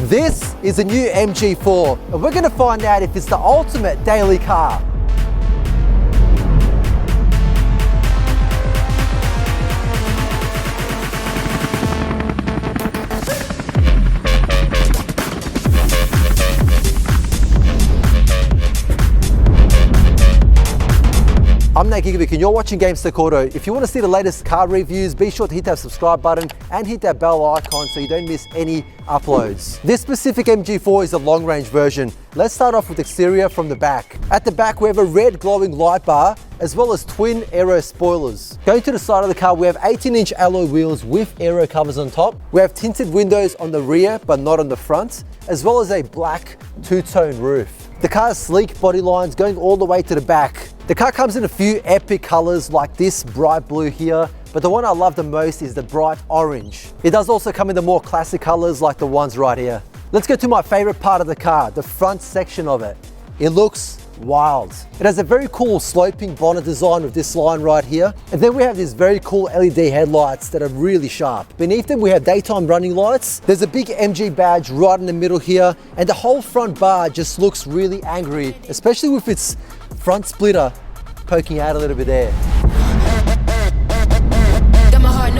This is a new MG4, and we're going to find out if it's the ultimate daily car. I'm Nate Gigovic and you're watching GamesTechAuto. If you want to see the latest car reviews, be sure to hit that subscribe button and hit that bell icon so you don't miss any uploads. This specific MG4 is a long-range version. Let's start off with the exterior from the back. At the back, we have a red glowing light bar as well as twin aero spoilers. Going to the side of the car, we have 18-inch alloy wheels with aero covers on top. We have tinted windows on the rear but not on the front, as well as a black two-tone roof. The car's sleek body lines going all the way to the back. The car comes in a few epic colors like this bright blue here, but the one I love the most is the bright orange. It does also come in the more classic colors like the ones right here. Let's get to my favorite part of the car, the front section of it. It looks wild. It has a very cool sloping bonnet design with this line right here. And then we have these very cool LED headlights that are really sharp. Beneath them, we have daytime running lights. There's a big MG badge right in the middle here. And the whole front bar just looks really angry, especially with its front splitter poking out a little bit there. Got my heart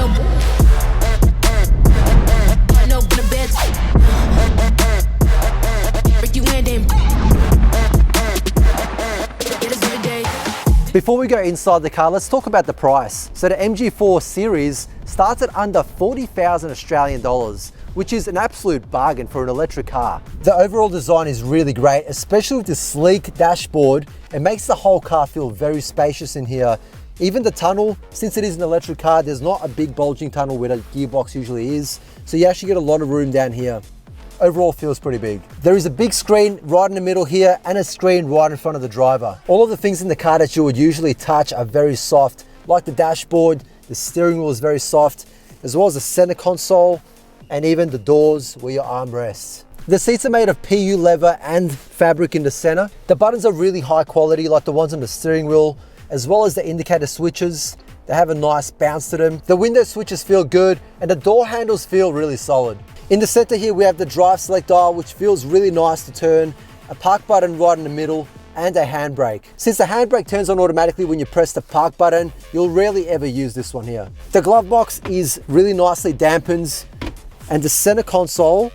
Before we go inside the car, let's talk about the price. So the MG4 series starts at under 40,000 Australian dollars, which is an absolute bargain for an electric car. The overall design is really great, especially with the sleek dashboard. It makes the whole car feel very spacious in here. Even the tunnel, since it is an electric car, there's not a big bulging tunnel where the gearbox usually is. So you actually get a lot of room down here. Overall feels pretty big. There is a big screen right in the middle here and a screen right in front of the driver. All of the things in the car that you would usually touch are very soft, like the dashboard, the steering wheel is very soft, as well as the center console and even the doors where your arm rests. The seats are made of PU leather and fabric in the center. The buttons are really high quality like the ones on the steering wheel, as well as the indicator switches. They have a nice bounce to them. The window switches feel good and the door handles feel really solid. In the center here, we have the drive select dial, which feels really nice to turn, a park button right in the middle, and a handbrake. Since the handbrake turns on automatically when you press the park button, you'll rarely ever use this one here. The glove box is really nicely dampened, and the center console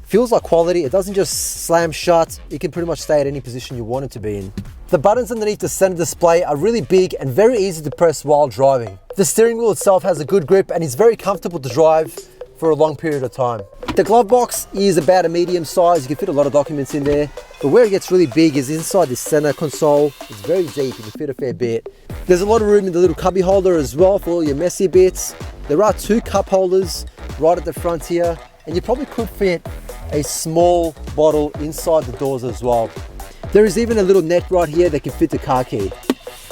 feels like quality. It doesn't just slam shut. It can pretty much stay at any position you want it to be in. The buttons underneath the center display are really big and very easy to press while driving. The steering wheel itself has a good grip and is very comfortable to drive for a long period of time. The glove box is about a medium size. You can fit a lot of documents in there, but where it gets really big is inside the center console. It's very deep, you can fit a fair bit. There's a lot of room in the little cubby holder as well for all your messy bits. There are two cup holders right at the front here, and you probably could fit a small bottle inside the doors as well. There is even a little net right here that can fit the car key.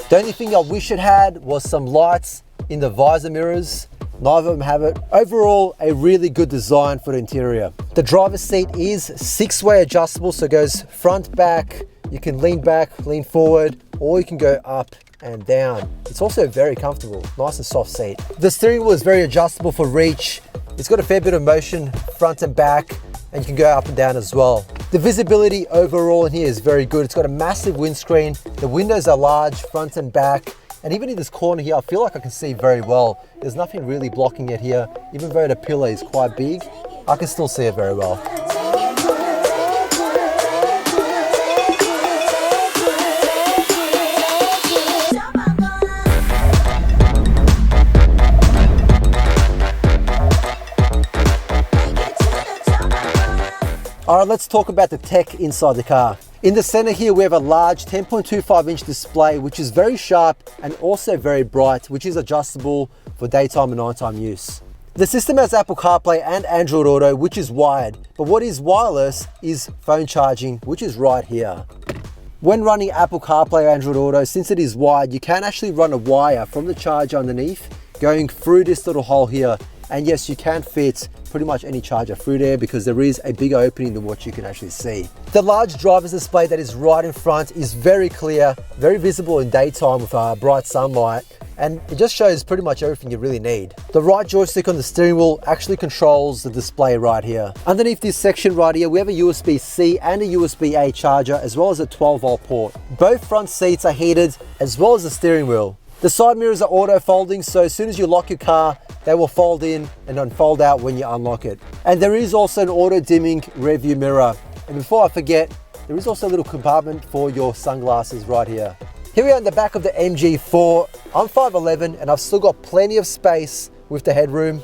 The only thing I wish it had was some lights in the visor mirrors. Neither of them have it. Overall, a really good design for the interior. The driver's seat is six-way adjustable, so it goes front, back. You can lean back, lean forward, or you can go up and down. It's also very comfortable, nice and soft seat. The steering wheel is very adjustable for reach. It's got a fair bit of motion front and back, and you can go up and down as well. The visibility overall in here is very good. It's got a massive windscreen. The windows are large, front and back. And even in this corner here, I feel like I can see very well. There's nothing really blocking it here. Even though the pillar is quite big, I can still see it very well. All right, let's talk about the tech inside the car. In the center here, we have a large 10.25-inch display, which is very sharp and also very bright, which is adjustable for daytime and nighttime use. The system has Apple CarPlay and Android Auto, which is wired, but what is wireless is phone charging, which is right here. When running Apple CarPlay or Android Auto, since it is wired, you can actually run a wire from the charger underneath going through this little hole here. And yes, you can fit pretty much any charger through there because there is a bigger opening than what you can actually see. The large driver's display that is right in front is very clear, very visible in daytime with bright sunlight. and it just shows pretty much everything you really need. The right joystick on the steering wheel actually controls the display right here. Underneath this section right here, we have a USB-C and a USB-A charger, as well as a 12-volt port. Both front seats are heated, as well as the steering wheel. The side mirrors are auto folding, so as soon as you lock your car, they will fold in and unfold out when you unlock it. And there is also an auto dimming rear view mirror. And before I forget, there is also a little compartment for your sunglasses right here. Here we are in the back of the MG4. I'm 5'11" and I've still got plenty of space with the headroom.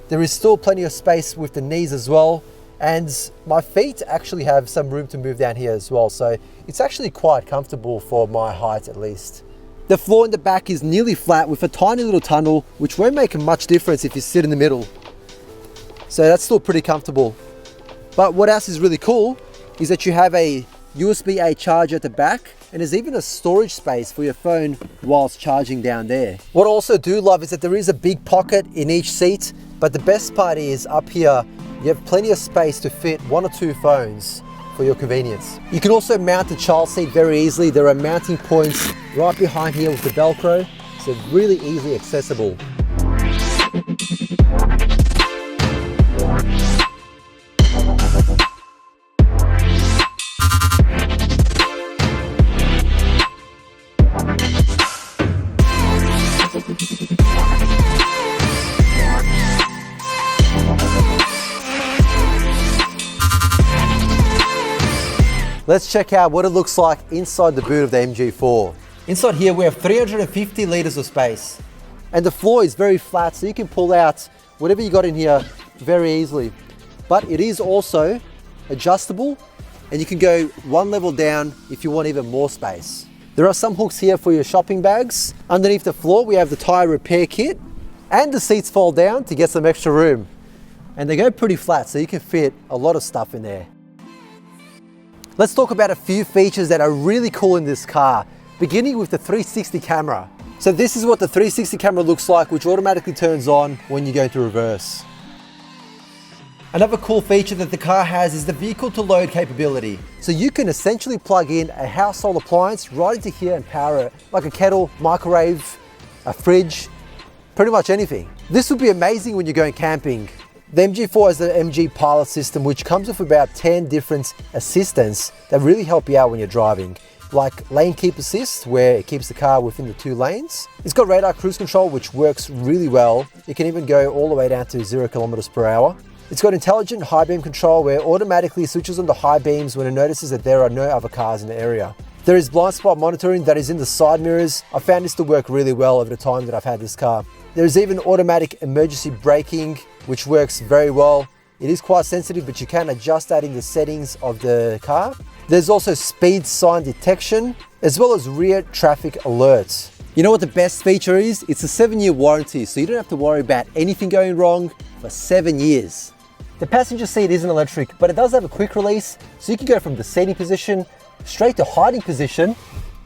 There is still plenty of space with the knees as well. And my feet actually have some room to move down here as well. So it's actually quite comfortable for my height at least. The floor in the back is nearly flat with a tiny little tunnel, which won't make much difference if you sit in the middle. So that's still pretty comfortable. But what else is really cool is that you have a USB-A charger at the back, and there's even a storage space for your phone whilst charging down there. What I also do love is that there is a big pocket in each seat, but the best part is up here, you have plenty of space to fit 1 or 2 phones for your convenience. You can also mount the child seat very easily. There are mounting points right behind here with the Velcro, so really easily accessible. Let's check out what it looks like inside the boot of the MG4. Inside here we have 350 litres of space. And the floor is very flat, so you can pull out whatever you got in here very easily. But it is also adjustable, and you can go one level down if you want even more space. There are some hooks here for your shopping bags. Underneath the floor we have the tyre repair kit, and the seats fold down to get some extra room. And they go pretty flat, so you can fit a lot of stuff in there. Let's talk about a few features that are really cool in this car, beginning with the 360 camera. So this is what the 360 camera looks like, which automatically turns on when you go into reverse. Another cool feature that the car has is the vehicle to load capability. So you can essentially plug in a household appliance right into here and power it, like a kettle, microwave, a fridge, pretty much anything. This would be amazing when you're going camping. The MG4 has the MG Pilot system, which comes with about 10 different assistants that really help you out when you're driving. Like lane keep assist, where it keeps the car within the 2 lanes. It's got radar cruise control, which works really well. It can even go all the way down to 0 kilometers per hour. It's got intelligent high beam control, where it automatically switches on the high beams when it notices that there are no other cars in the area. There is blind spot monitoring that is in the side mirrors. I found this to work really well over the time that I've had this car. There is even automatic emergency braking, which works very well. It is quite sensitive, but you can adjust that in the settings of the car. There's also speed sign detection, as well as rear traffic alerts. You know what the best feature is? It's a 7-year warranty, so you don't have to worry about anything going wrong for 7 years. The passenger seat isn't electric, but it does have a quick release, so you can go from the seating position straight to hiding position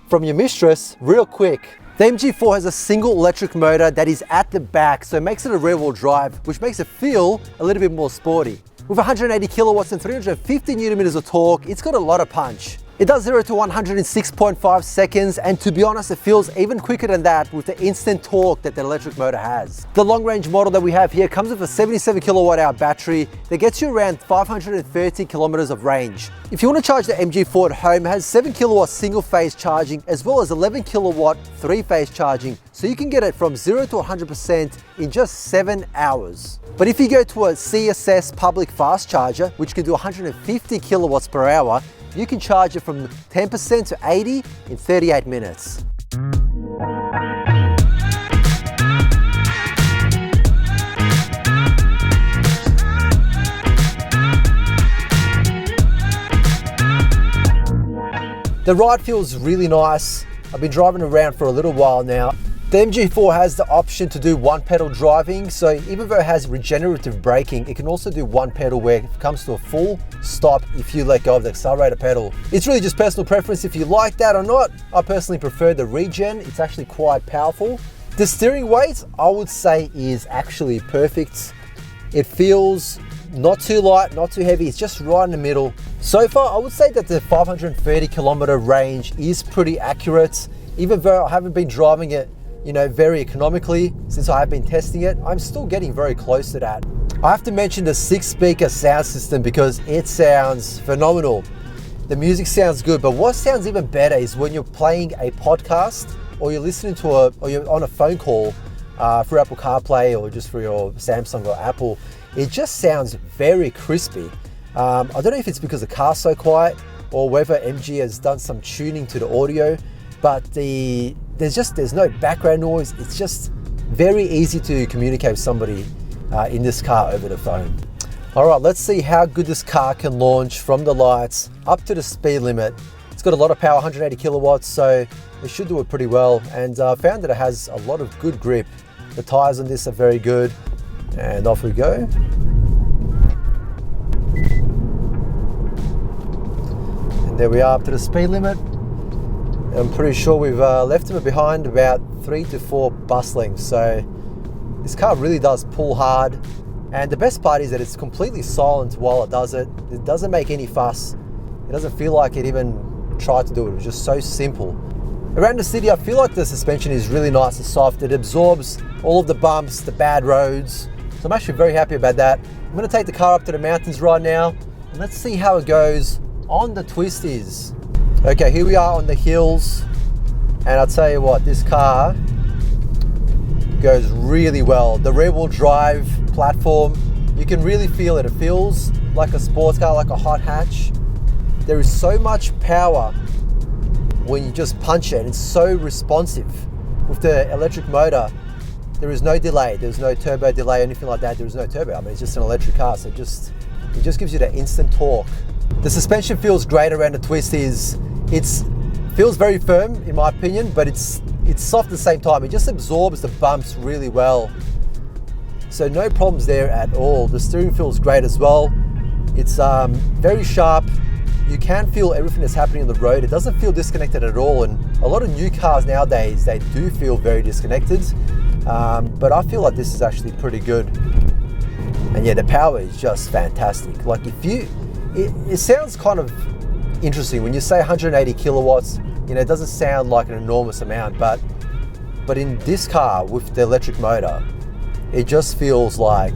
from your mistress real quick. The MG4 has a single electric motor that is at the back, so it makes it a rear-wheel drive, which makes it feel a little bit more sporty. With 180 kilowatts and 350 newton meters of torque, it's got a lot of punch. It does 0 to 100 in 6.5 seconds, and to be honest, it feels even quicker than that with the instant torque that the electric motor has. The long-range model that we have here comes with a 77 kilowatt hour battery that gets you around 530 kilometers of range. If you want to charge the MG4 at home, it has 7 kilowatt single-phase charging as well as 11 kilowatt three-phase charging, so you can get it from 0 to 100% in just 7 hours. But if you go to a CSS public fast charger, which can do 150 kilowatts per hour, you can charge it from 10% to 80 in 38 minutes. The ride feels really nice. I've been driving around for a little while now. The MG4 has the option to do one pedal driving, so even though it has regenerative braking, it can also do one pedal where it comes to a full stop if you let go of the accelerator pedal. It's really just personal preference if you like that or not. I personally prefer the regen. It's actually quite powerful. The steering weight, I would say, is actually perfect. It feels not too light, not too heavy. It's just right in the middle. So far, I would say that the 530 kilometer range is pretty accurate, even though I haven't been driving it you know, very economically since I have been testing it. I'm still getting very close to that. I have to mention the 6-speaker sound system because it sounds phenomenal. The music sounds good, but what sounds even better is when you're playing a podcast or you're listening to or you're on a phone call through Apple CarPlay or just for your Samsung or Apple. It just sounds very crispy. I don't know if it's because the car's so quiet or whether MG has done some tuning to the audio, but there's no background noise. It's just very easy to communicate with somebody in this car over the phone. All right, let's see how good this car can launch from the lights up to the speed limit. It's got a lot of power, 180 kilowatts, so it should do it pretty well. And I found that it has a lot of good grip. The tires on this are very good. And off we go. And there we are up to the speed limit. I'm pretty sure we've left him behind about 3 to 4 bus lengths. So this car really does pull hard. And the best part is that it's completely silent while it does it. It doesn't make any fuss. It doesn't feel like it even tried to do it. It was just so simple. Around the city, I feel like the suspension is really nice and soft. It absorbs all of the bumps, the bad roads. So I'm actually very happy about that. I'm gonna take the car up to the mountains right now. And let's see how it goes on the twisties. Okay, here we are on the hills. And I'll tell you what, this car goes really well. The rear wheel drive platform, you can really feel it. It feels like a sports car, like a hot hatch. There is so much power when you just punch it. It's so responsive. With the electric motor, there is no delay. There's no turbo delay or anything like that. There is no turbo. I mean, it's just an electric car, so it just gives you that instant torque. The suspension feels great around the twisties. It feels very firm, in my opinion, but it's soft at the same time. It just absorbs the bumps really well. So no problems there at all. The steering feels great as well. It's very sharp. You can feel everything that's happening on the road. It doesn't feel disconnected at all. And a lot of new cars nowadays, they do feel very disconnected. But I feel like this is actually pretty good. And yeah, the power is just fantastic. Like it sounds kind of interesting when you say 180 kilowatts. You know, it doesn't sound like an enormous amount, but in this car with the electric motor, it just feels like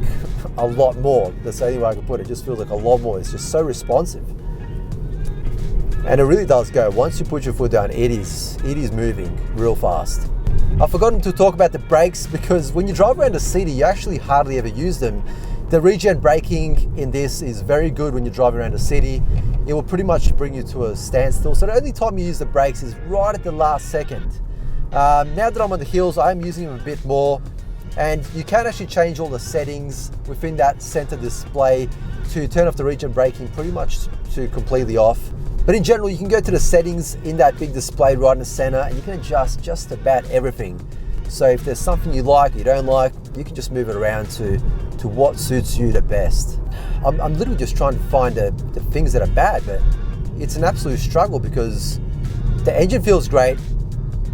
a lot more. That's the only way I can put it. It just feels like a lot more. It's just so responsive. And it really does go. Once you put your foot down, it is moving real fast. I've forgotten to talk about the brakes because when you drive around the city, you actually hardly ever use them. The regen braking in this is very good when you're driving around the city. It will pretty much bring you to a standstill. So the only time you use the brakes is right at the last second. Now that I'm on the hills, I'm using them a bit more. And you can actually change all the settings within that center display to turn off the regen braking pretty much to completely off. But in general, you can go to the settings in that big display right in the center and you can adjust just about everything. So if there's something you like, you don't like, you can just move it around to what suits you the best. I'm literally just trying to find the things that are bad, but it's an absolute struggle because the engine feels great,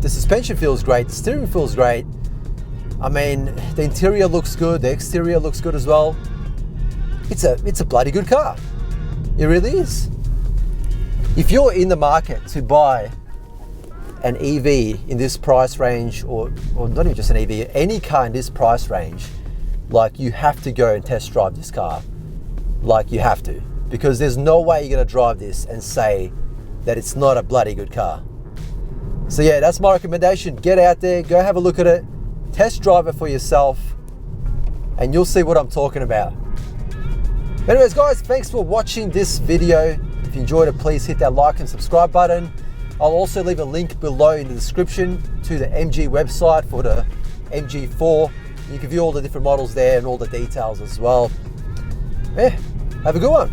the suspension feels great, the steering feels great. I mean, the interior looks good, the exterior looks good as well. It's a bloody good car. It really is. If you're in the market to buy an EV in this price range, or not even just an EV, any car in this price range, like you have to go and test drive this car. Like you have to, because there's no way you're gonna drive this and say that it's not a bloody good car. So yeah, that's my recommendation. Get out there, go have a look at it, test drive it for yourself, and you'll see what I'm talking about. Anyways guys, thanks for watching this video. If you enjoyed it, please hit that like and subscribe button. I'll also leave a link below in the description to the MG website for the MG4. You can view all the different models there and all the details as well. Yeah, have a good one.